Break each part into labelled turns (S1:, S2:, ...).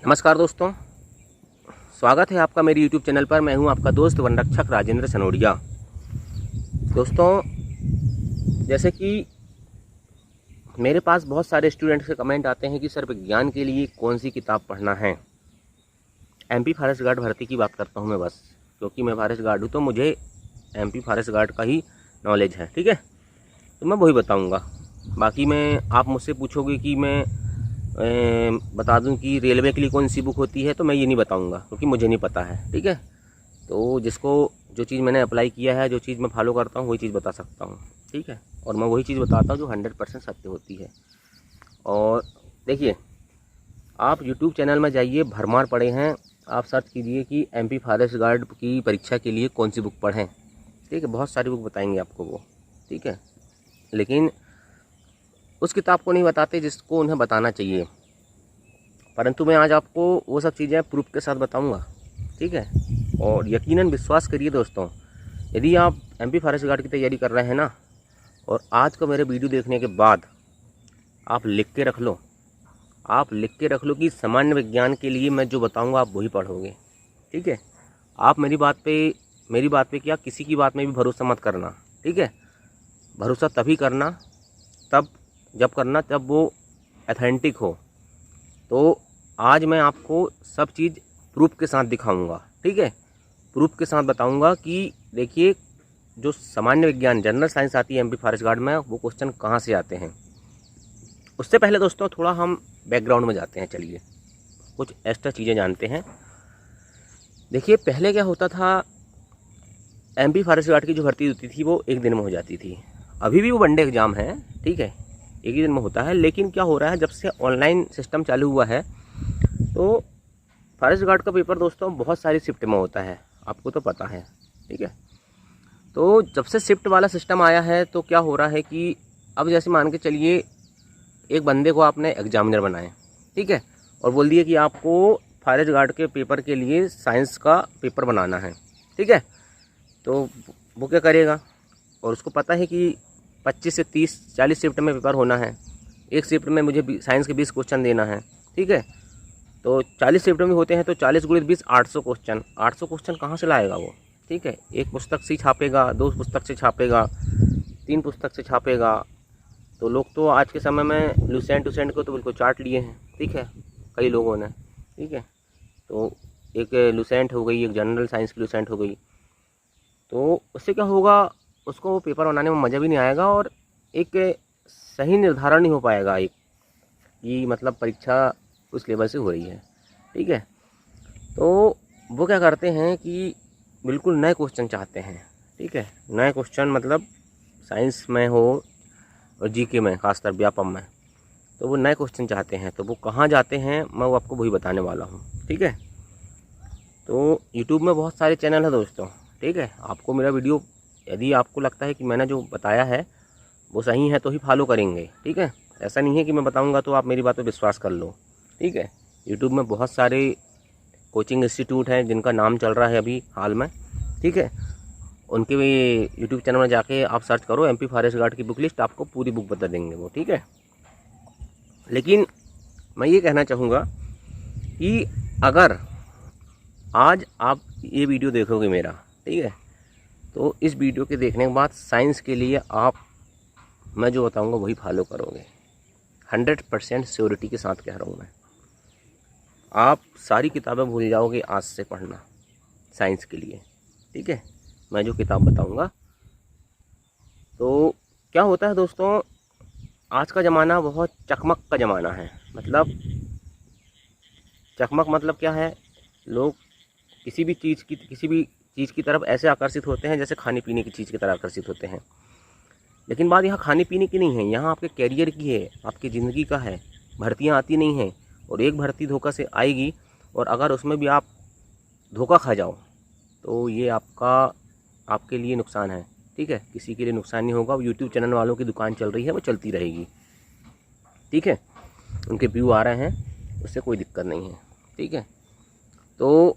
S1: नमस्कार दोस्तों, स्वागत है आपका मेरे YouTube चैनल पर। मैं हूं आपका दोस्त वन रक्षक राजेंद्र सनोडिया। दोस्तों, जैसे कि मेरे पास बहुत सारे स्टूडेंट्स के कमेंट आते हैं कि सर विज्ञान के लिए कौन सी किताब पढ़ना है। MP फॉरेस्ट गार्ड भर्ती की बात करता हूं मैं बस, क्योंकि मैं फॉरेस्ट गार्ड हूं तो मुझे MP फॉरेस्ट गार्ड का ही नॉलेज है। ठीक है, तो मैं वही बताऊँगा। बाकी मैं आप मुझसे पूछोगे कि मैं बता दूं कि रेलवे के लिए कौन सी बुक होती है, तो मैं ये नहीं बताऊंगा क्योंकि मुझे नहीं पता है। ठीक है, तो जिसको जो चीज़ मैंने अप्लाई किया है, जो चीज़ मैं फॉलो करता हूँ, वही चीज़ बता सकता हूँ। ठीक है, और मैं वही चीज़ बताता हूँ जो 100% सत्य होती है। और देखिए, आप यूट्यूब चैनल में जाइए, भरमार पड़े हैं। आप सर्च कीजिए कि MP फॉरेस्ट गार्ड की परीक्षा के लिए कौन सी बुक पढ़ें। ठीक है, बहुत सारी बुक बताएंगे आपको वो। ठीक है, लेकिन उस किताब को नहीं बताते जिसको उन्हें बताना चाहिए। परंतु मैं आज आपको वो सब चीज़ें प्रूफ के साथ बताऊंगा। ठीक है, और यकीनन विश्वास करिए दोस्तों, यदि आप MP फॉरेस्ट गार्ड की तैयारी कर रहे हैं ना, और आज का मेरे वीडियो देखने के बाद आप लिख के रख लो, आप लिख के रख लो कि सामान्य विज्ञान के लिए मैं जो बताऊंगा आप वही पढ़ोगे। ठीक है, आप मेरी बात पे क्या, किसी की बात में भी भरोसा मत करना। ठीक है, भरोसा तभी करना जब वो ऑथेंटिक हो। तो आज मैं आपको सब चीज़ प्रूफ के साथ दिखाऊंगा। ठीक है, प्रूफ के साथ बताऊंगा कि देखिए, जो सामान्य विज्ञान जनरल साइंस आती है MP फॉरेस्ट गार्ड में, वो क्वेश्चन कहाँ से आते हैं। उससे पहले दोस्तों थोड़ा हम बैकग्राउंड में जाते हैं। चलिए कुछ एक्स्ट्रा चीज़ें जानते हैं। देखिए, पहले क्या होता था, MP फॉरेस्ट गार्ड की जो भर्ती होती थी वो एक दिन में हो जाती थी। अभी भी वो वनडे एग्ज़ाम है। ठीक है, एक ही दिन में होता है। लेकिन क्या हो रहा है, जब से ऑनलाइन सिस्टम चालू हुआ है तो फॉरेस्ट गार्ड का पेपर दोस्तों बहुत सारी शिफ्ट में होता है, आपको तो पता है। ठीक है, तो जब से शिफ्ट वाला सिस्टम आया है तो क्या हो रहा है कि अब जैसे मान के चलिए, एक बंदे को आपने एग्जामिनर बनाए, ठीक है, और बोल दिए कि आपको फॉरेस्ट गार्ड के पेपर के लिए साइंस का पेपर बनाना है। ठीक है, तो वो क्या करेगा, और उसको पता है कि 25 से 30-40 शिफ्ट में पेपर होना है। एक शिफ्ट में मुझे साइंस के 20 क्वेश्चन देना है। ठीक है, तो 40 शिफ्ट में होते हैं तो 40 × 20 800 क्वेश्चन। 800 क्वेश्चन कहाँ से लाएगा वो। ठीक है, एक पुस्तक से छापेगा, 2 पुस्तक से छापेगा, 3 पुस्तक से छापेगा। तो लोग तो आज के समय में लुसेंट को तो बिल्कुल चाट लिए हैं। ठीक है, कई लोगों ने। ठीक है, तो एक लुसेंट हो गई, एक जनरल साइंस की लुसेंट हो गई। तो उससे क्या होगा, उसको वो पेपर बनाने में मज़ा भी नहीं आएगा और एक सही निर्धारण नहीं हो पाएगा एक कि मतलब परीक्षा उस लेवल से हो रही है। ठीक है, तो वो क्या करते हैं कि बिल्कुल नए क्वेश्चन चाहते हैं। ठीक है, नए क्वेश्चन मतलब साइंस में हो और GK में, खासकर व्यापम में, तो वो नए क्वेश्चन चाहते हैं। तो वो कहाँ जाते हैं, मैं वो आपको वही बताने वाला हूँ। ठीक है, तो यूट्यूब में बहुत सारे चैनल हैं दोस्तों। ठीक है, आपको मेरा वीडियो यदि आपको लगता है कि मैंने जो बताया है वो सही है तो ही फॉलो करेंगे। ठीक है, ऐसा नहीं है कि मैं बताऊंगा तो आप मेरी बात पे विश्वास कर लो। ठीक है, यूट्यूब में बहुत सारे कोचिंग इंस्टीट्यूट हैं जिनका नाम चल रहा है अभी हाल में। ठीक है, उनके भी यूट्यूब चैनल में जाके आप सर्च करो MP फॉरेस्ट गार्ड की बुक लिस्ट, आपको पूरी बुक बता देंगे वो। ठीक है, लेकिन मैं ये कहना चाहूँगा कि अगर आज आप ये वीडियो देखोगे मेरा, ठीक है, तो इस वीडियो के देखने के बाद साइंस के लिए आप मैं जो बताऊंगा वही फॉलो करोगे। 100% श्योरिटी के साथ कह रहा हूँ मैं। आप सारी किताबें भूल जाओगे आज से पढ़ना साइंस के लिए। ठीक है, मैं जो किताब बताऊंगा। तो क्या होता है दोस्तों, आज का ज़माना बहुत चकमक का ज़माना है। मतलब चकमक मतलब क्या है, लोग किसी भी चीज़ की तरफ ऐसे आकर्षित होते हैं जैसे खाने पीने की चीज़ की तरह आकर्षित होते हैं। लेकिन बात यहाँ खाने पीने की नहीं है, यहाँ आपके कैरियर की है, आपकी ज़िंदगी का है। भर्तियाँ आती नहीं हैं, और एक भर्ती धोखा से आएगी, और अगर उसमें भी आप धोखा खा जाओ तो ये आपके लिए नुकसान है। ठीक है, किसी के लिए नुकसान नहीं होगा। यूट्यूब चैनल वालों की दुकान चल रही है, वो चलती रहेगी। ठीक है, उनके व्यू आ रहे हैं, उससे कोई दिक्कत नहीं है। ठीक है, तो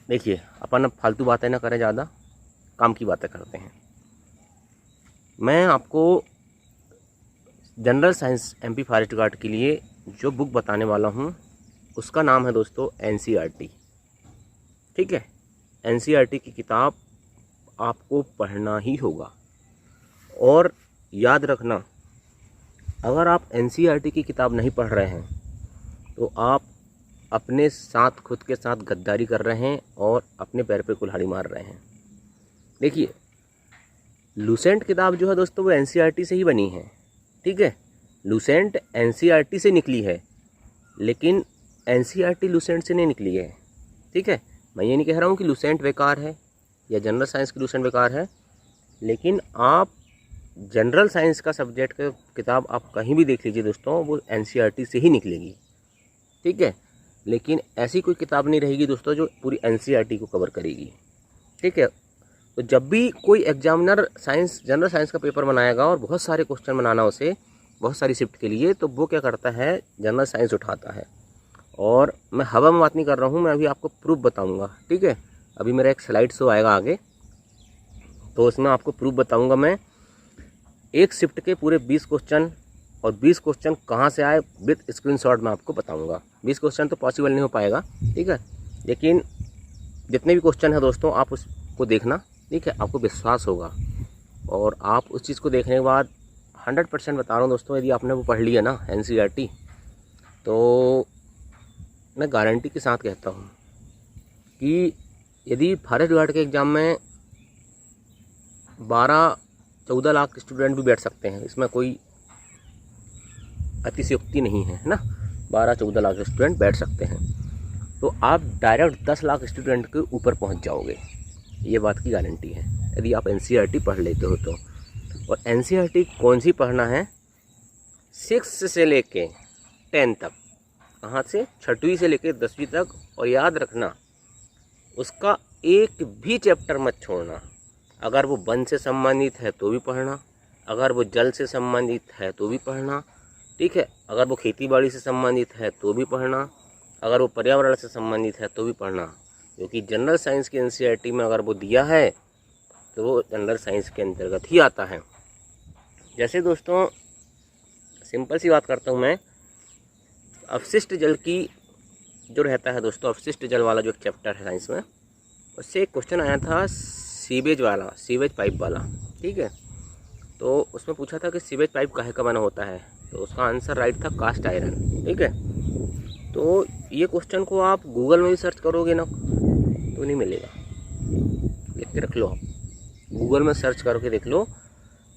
S1: देखिए, अपन अब फालतू बातें ना करें, ज़्यादा काम की बातें करते हैं। मैं आपको general science MP forest guard के लिए जो बुक बताने वाला हूँ उसका नाम है दोस्तों NCERT। ठीक है, NCERT की किताब आपको पढ़ना ही होगा। और याद रखना, अगर आप NCERT की किताब नहीं पढ़ रहे हैं तो आप अपने साथ खुद के साथ गद्दारी कर रहे हैं और अपने पैर पे कुल्हाड़ी मार रहे हैं। देखिए, लूसेंट किताब जो है दोस्तों वो NCERT से ही बनी है। ठीक है, लूसेंट NCERT से निकली है, लेकिन NCERT लूसेंट से नहीं निकली है। ठीक है, मैं ये नहीं कह रहा हूँ कि लूसेंट बेकार है या जनरल साइंस की लूसेंट बेकार है, लेकिन आप जनरल साइंस का सब्जेक्ट का किताब आप कहीं भी देख लीजिए दोस्तों, वो NCERT से ही निकलेगी। ठीक है, लेकिन ऐसी कोई किताब नहीं रहेगी दोस्तों जो पूरी NCERT को कवर करेगी। ठीक है, तो जब भी कोई एग्जामिनर साइंस जनरल साइंस का पेपर बनाएगा और बहुत सारे क्वेश्चन बनाना उसे बहुत सारी शिफ्ट के लिए, तो वो क्या करता है, जनरल साइंस उठाता है। और मैं हवा में बात नहीं कर रहा हूँ, मैं अभी आपको प्रूफ बताऊँगा। ठीक है, अभी मेरा एक स्लाइड शो आएगा आगे, तो उसमें आपको प्रूफ बताऊँगा मैं। एक शिफ्ट के पूरे 20 क्वेश्चन और 20 क्वेश्चन कहाँ से आए विद स्क्रीनशॉट मैं आपको बताऊंगा। 20 क्वेश्चन तो पॉसिबल नहीं हो पाएगा। ठीक है, लेकिन जितने भी क्वेश्चन है दोस्तों आप उसको देखना। ठीक है, आपको विश्वास होगा और आप उस चीज़ को देखने के बाद 100% बता रहा हूँ दोस्तों, यदि आपने वो पढ़ लिया ना NCERT, तो मैं गारंटी के साथ कहता हूँ कि यदि फॉरेस्ट गार्ड के एग्ज़ाम में 12-14 लाख स्टूडेंट भी बैठ सकते हैं, इसमें कोई अतिशयोक्ति नहीं है ना, 12-14 लाख स्टूडेंट बैठ सकते हैं, तो आप डायरेक्ट 10 लाख स्टूडेंट के ऊपर पहुंच जाओगे, ये बात की गारंटी है यदि आप NCERT पढ़ लेते हो तो। और NCERT कौन सी पढ़ना है, 6 से लेके 10 तक, कहाँ से, 6वीं से लेके 10वीं तक। और याद रखना, उसका एक भी चैप्टर मत छोड़ना। अगर वो वन से संबंधित है तो भी पढ़ना, अगर वो जल से संबंधित है तो भी पढ़ना। ठीक है, अगर वो खेती बाड़ी से संबंधित है तो भी पढ़ना, अगर वो पर्यावरण से संबंधित है तो भी पढ़ना, क्योंकि जनरल साइंस की NCERT में अगर वो दिया है तो वो जनरल साइंस के अंतर्गत ही आता है। जैसे दोस्तों सिंपल सी बात करता हूँ मैं, अपशिष्ट जल की जो रहता है दोस्तों, अपशिष्ट जल वाला जो चैप्टर है साइंस में, उससे एक क्वेश्चन आया था सीवेज वाला, सीवेज पाइप वाला। ठीक है, तो उसमें पूछा था कि सीवेज पाइप काहे का बना होता है, तो उसका आंसर राइट था कास्ट आयरन। ठीक है, तो ये क्वेश्चन को आप गूगल में भी सर्च करोगे ना तो नहीं मिलेगा, लिख के रख लो आप, गूगल में सर्च करके देख लो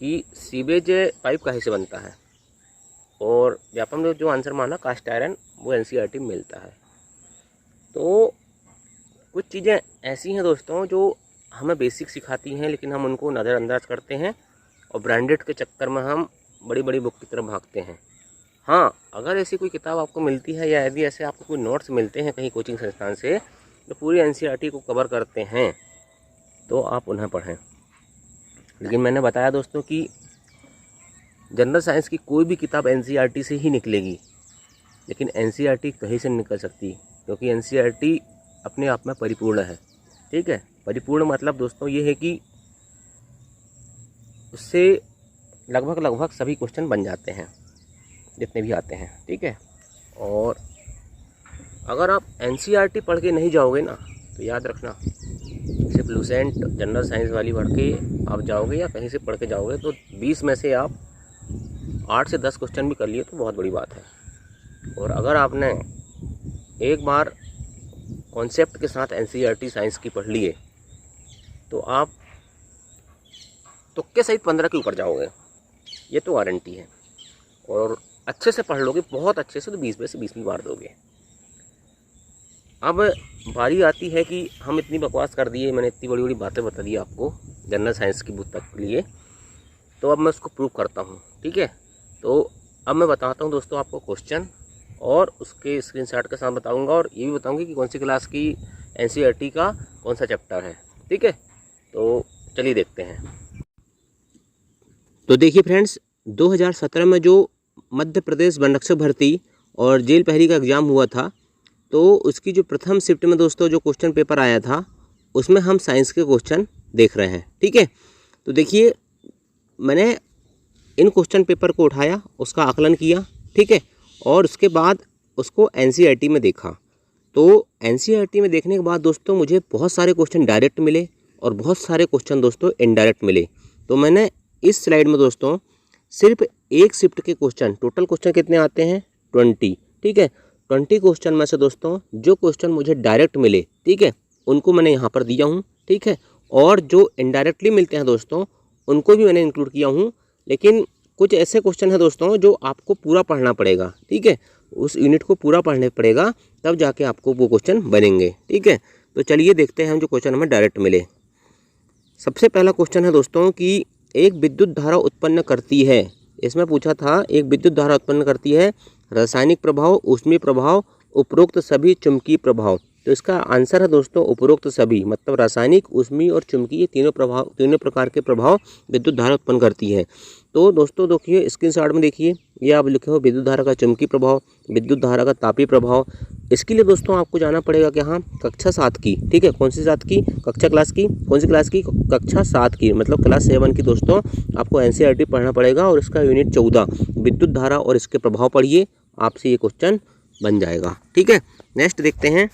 S1: कि सीवेज पाइप काहे से बनता है, और जापान में जो आंसर माना कास्ट आयरन, वो NCERT में मिलता है। तो कुछ चीज़ें ऐसी हैं दोस्तों जो हमें बेसिक सिखाती हैं, लेकिन हम उनको नज़रअंदाज करते हैं और ब्रांडेड के चक्कर में हम बड़ी बड़ी बुक की तरफ भागते हैं। हाँ, अगर ऐसी कोई किताब आपको मिलती है या यदि ऐसे आपको कोई नोट्स मिलते हैं कहीं कोचिंग संस्थान से जो पूरी NCERT को कवर करते हैं, तो आप उन्हें पढ़ें। लेकिन मैंने बताया दोस्तों कि जनरल साइंस की कोई भी किताब NCERT से ही निकलेगी, लेकिन NCERT कहीं से नहीं निकल सकती, क्योंकि NCERT अपने आप में परिपूर्ण है। ठीक है, परिपूर्ण मतलब दोस्तों ये है कि उससे लगभग सभी क्वेश्चन बन जाते हैं जितने भी आते हैं। ठीक है, और अगर आप NCERT पढ़ के नहीं जाओगे ना, तो याद रखना, सिर्फ लूसेंट जनरल साइंस वाली पढ़ के आप जाओगे या कहीं से पढ़ के जाओगे तो 20 में से आप 8 से 10 क्वेश्चन भी कर लिए तो बहुत बड़ी बात है। और अगर आपने एक बार कॉन्सेप्ट के साथ NCERT साइंस की पढ़ लिए तो आप तुक्के सहित 15 के ऊपर जाओगे, ये तो वारंटी है। और अच्छे से पढ़ लोगे, बहुत अच्छे से, तो 20 में से 20 भी मार दोगे। अब बारी आती है कि हम इतनी बकवास कर दिए, मैंने इतनी बड़ी बड़ी बातें बता दी आपको जनरल साइंस की बुक तक के लिए, तो अब मैं उसको प्रूव करता हूँ। ठीक है, तो अब मैं बताता हूँ दोस्तों आपको क्वेश्चन, और उसके स्क्रीनशॉट के साथ बताऊँगा, और ये भी बताऊँगी कि कौन सी क्लास की NCERT का कौन सा चैप्टर है। ठीक है, तो चलिए देखते हैं। तो देखिए फ्रेंड्स, 2017 में जो मध्य प्रदेश वन रक्षक भर्ती और जेल प्रहरी का एग्ज़ाम हुआ था, तो उसकी जो प्रथम शिफ्ट में दोस्तों जो क्वेश्चन पेपर आया था, उसमें हम साइंस के क्वेश्चन देख रहे हैं। ठीक है, तो देखिए मैंने इन क्वेश्चन पेपर को उठाया, उसका आकलन किया। ठीक है, और उसके बाद उसको एनसीईआरटी में देखा। तो एनसीईआरटी में देखने के बाद दोस्तों मुझे बहुत सारे क्वेश्चन डायरेक्ट मिले और बहुत सारे क्वेश्चन दोस्तों इनडायरेक्ट मिले। तो मैंने इस स्लाइड में दोस्तों सिर्फ एक शिफ्ट के क्वेश्चन, टोटल क्वेश्चन कितने आते हैं 20, ठीक है, 20 क्वेश्चन में से दोस्तों जो क्वेश्चन मुझे डायरेक्ट मिले, ठीक है, उनको मैंने यहाँ पर दिया हूँ, ठीक है, और जो इनडायरेक्टली मिलते हैं दोस्तों उनको भी मैंने इंक्लूड किया हूँ। लेकिन कुछ ऐसे क्वेश्चन हैं दोस्तों जो आपको पूरा पढ़ना पड़ेगा, ठीक है, उस यूनिट को पूरा पढ़ना पड़ेगा तब जाके आपको वो क्वेश्चन बनेंगे, ठीक है। तो चलिए देखते हैं जो क्वेश्चन हमें डायरेक्ट मिले। सबसे पहला क्वेश्चन है दोस्तों कि एक विद्युत धारा उत्पन्न करती है, इसमें पूछा था एक विद्युत धारा उत्पन्न करती है रासायनिक प्रभाव, ऊष्मीय प्रभाव, उपरोक्त सभी चुंबकीय प्रभाव। तो इसका आंसर है दोस्तों उपरोक्त सभी, मतलब रासायनिक, ऊष्मीय और चुंबकीय तीनों प्रकार के प्रभाव विद्युत धारा उत्पन्न करती है। तो दोस्तों देखिए स्क्रीनशॉट में देखिए, ये आप लिखे हो विद्युत धारा का चुंबकीय प्रभाव, विद्युत धारा का तापीय प्रभाव। इसके लिए दोस्तों आपको जाना पड़ेगा कि हाँ कक्षा 7 की, ठीक है, कौन सी 7 की, कक्षा क्लास की, कौन सी क्लास की, कक्षा 7 की, मतलब क्लास 7 की दोस्तों आपको एनसीईआरटी पढ़ना पड़ेगा और इसका यूनिट 14 विद्युत धारा और इसके प्रभाव पढ़िए, आपसे ये क्वेश्चन बन जाएगा, ठीक है। नेक्स्ट देखते हैं,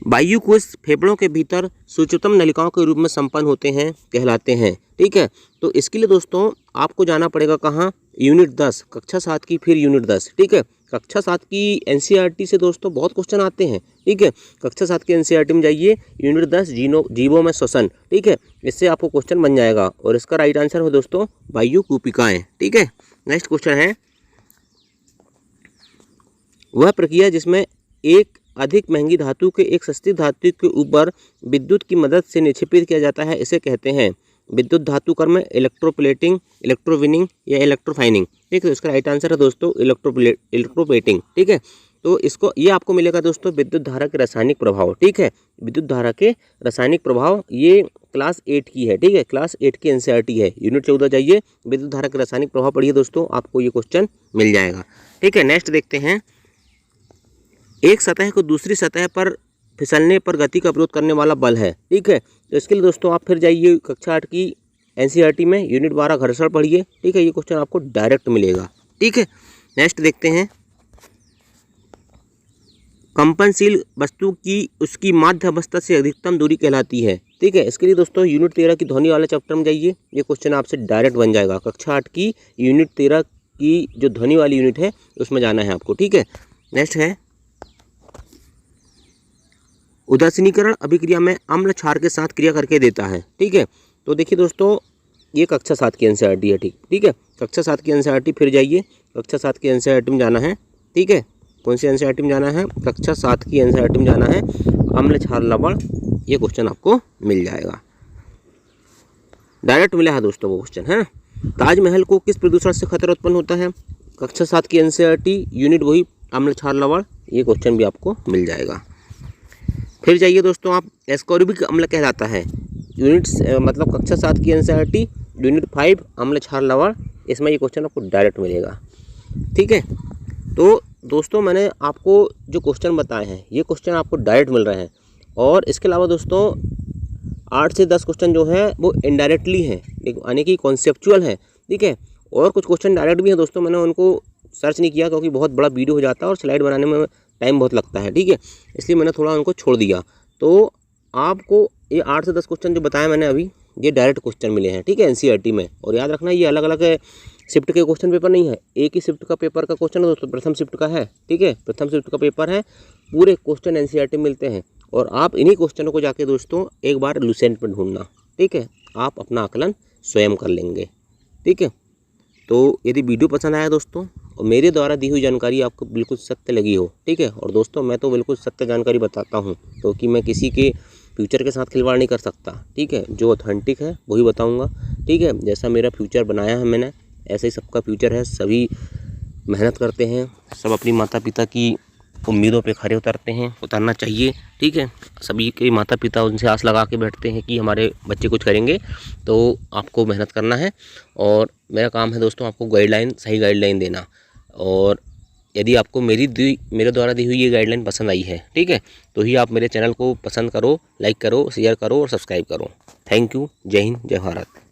S1: वायु कोश फेफड़ों के भीतर सूक्ष्मतम नलिकाओं के रूप में संपन्न होते हैं, कहलाते हैं, ठीक है। तो इसके लिए दोस्तों आपको जाना पड़ेगा कहाँ, यूनिट 10, कक्षा 7 की, फिर यूनिट 10, ठीक है। कक्षा 7 की एनसीईआरटी से दोस्तों बहुत क्वेश्चन आते हैं, ठीक है। कक्षा 7 की एनसीईआरटी में जाइए, यूनिट 10 जीवों में श्वसन, ठीक है, इससे आपको क्वेश्चन बन जाएगा और इसका राइट आंसर हो दोस्तों वायु कूपिकाएं, ठीक है। नेक्स्ट क्वेश्चन है, वह प्रक्रिया जिसमें एक अधिक महंगी धातु के एक सस्ती धातु के ऊपर विद्युत की मदद से निक्षेपित किया जाता है, इसे कहते हैं विद्युत धातु कर्म, इलेक्ट्रोप्लेटिंग, इलेक्ट्रोविनिंग या इलेक्ट्रोफाइनिंग, ठीक है। तो इसका राइट आंसर है दोस्तों इलेक्ट्रोप्लेटिंग, ठीक है। तो इसको ये आपको मिलेगा दोस्तों विद्युत धारा के रासायनिक प्रभाव, ठीक है, विद्युत धारा के रासायनिक प्रभाव, ये क्लास 8 की है, ठीक है, क्लास 8 की एनसीईआरटी है, यूनिट 14 जाइए, विद्युत धारा के रासायनिक प्रभाव पढ़िए दोस्तों, आपको ये क्वेश्चन मिल जाएगा, ठीक है। नेक्स्ट देखते हैं, एक सतह को दूसरी सतह पर फिसलने पर गति का विरोध करने वाला बल है, ठीक है। तो इसके लिए दोस्तों आप फिर जाइए कक्षा 8 की एनसीईआरटी में यूनिट 12 घर्षण पढ़िए, ठीक है, ये क्वेश्चन आपको डायरेक्ट मिलेगा, ठीक है। नेक्स्ट देखते हैं, कंपनशील वस्तु की उसकी माध्य अवस्था से अधिकतम दूरी कहलाती है, ठीक है। इसके लिए दोस्तों यूनिट 13 की ध्वनि वाले चैप्टर में जाइए, ये क्वेश्चन आपसे डायरेक्ट बन जाएगा, कक्षा 8 की यूनिट 13 की जो ध्वनि वाली यूनिट है उसमें जाना है आपको, ठीक है। नेक्स्ट है, उदासीनीकरण अभिक्रिया में अम्ल क्षार के साथ क्रिया करके देता है, ठीक है। तो देखिए दोस्तों ये कक्षा 7 की एनसीईआरटी है, ठीक है, कक्षा 7 की एनसीईआरटी, फिर जाइए कक्षा 7 की एनसीईआरटी में जाना है, ठीक है, कौन सी एनसीईआरटी में जाना है, कक्षा 7 की एनसीईआरटी में जाना है, अम्ल क्षार लवण, ये क्वेश्चन आपको मिल जाएगा, डायरेक्ट मिला है दोस्तों वो क्वेश्चन है। ताजमहल को किस प्रदूषण से खतरा उत्पन्न होता है, कक्षा 7 की एनसीईआरटी, यूनिट वही अम्ल क्षार लवण, ये क्वेश्चन भी आपको मिल जाएगा। फिर जाइए दोस्तों आप, एस्कॉर्बिक अम्ल कहलाता है, यूनिट मतलब कक्षा 7 की एनसीईआरटी, यूनिट 5 अम्ल क्षार लवण, इसमें ये क्वेश्चन आपको डायरेक्ट मिलेगा, ठीक है। तो दोस्तों मैंने आपको जो क्वेश्चन बताए हैं ये क्वेश्चन आपको डायरेक्ट मिल रहे हैं, और इसके अलावा दोस्तों 8 से 10 क्वेश्चन जो है वो इनडायरेक्टली हैं, यानी कि कॉन्सेप्चुअल है, ठीक है, और कुछ क्वेश्चन डायरेक्ट भी हैं दोस्तों, मैंने उनको सर्च नहीं किया क्योंकि बहुत बड़ा वीडियो हो जाता है और स्लाइड बनाने में टाइम बहुत लगता है, ठीक है, इसलिए मैंने थोड़ा उनको छोड़ दिया। तो आपको ये 8 से 10 क्वेश्चन जो बताया मैंने अभी, ये डायरेक्ट क्वेश्चन मिले हैं, ठीक है, एनसीईआरटी में। और याद रखना ये अलग अलग शिफ्ट के क्वेश्चन पेपर नहीं है, एक ही शिफ्ट का पेपर का क्वेश्चन है दोस्तों, प्रथम शिफ्ट का है, ठीक है, प्रथम शिफ्ट का पेपर है, पूरे क्वेश्चन एनसीईआरटी मिलते हैं और आप इन्हीं क्वेश्चनों को जाके दोस्तों एक बार लुसेंट में ढूंढना, ठीक है, आप अपना आकलन स्वयं कर लेंगे, ठीक है। तो यदि वीडियो पसंद आया दोस्तों और मेरे द्वारा दी हुई जानकारी आपको बिल्कुल सत्य लगी हो, ठीक है, और दोस्तों मैं तो बिल्कुल सत्य जानकारी बताता हूँ, क्योंकि मैं किसी के फ्यूचर के साथ खिलवाड़ नहीं कर सकता, ठीक है, जो ऑथेंटिक है वही बताऊँगा, ठीक है। जैसा मेरा फ्यूचर बनाया है मैंने, ऐसे ही सबका फ्यूचर है, सभी मेहनत करते हैं, सब अपनी माता पिता की उम्मीदों पे खरे उतरते हैं, उतरना चाहिए, ठीक है। सभी के माता पिता उनसे आस लगा के बैठते हैं कि हमारे बच्चे कुछ करेंगे, तो आपको मेहनत करना है और मेरा काम है दोस्तों आपको सही गाइडलाइन देना। और यदि आपको मेरे द्वारा दी हुई ये गाइडलाइन पसंद आई है, ठीक है, तो ही आप मेरे चैनल को पसंद करो, लाइक करो, शेयर करो और सब्सक्राइब करो। Thank you. जय हिंद, जय भारत।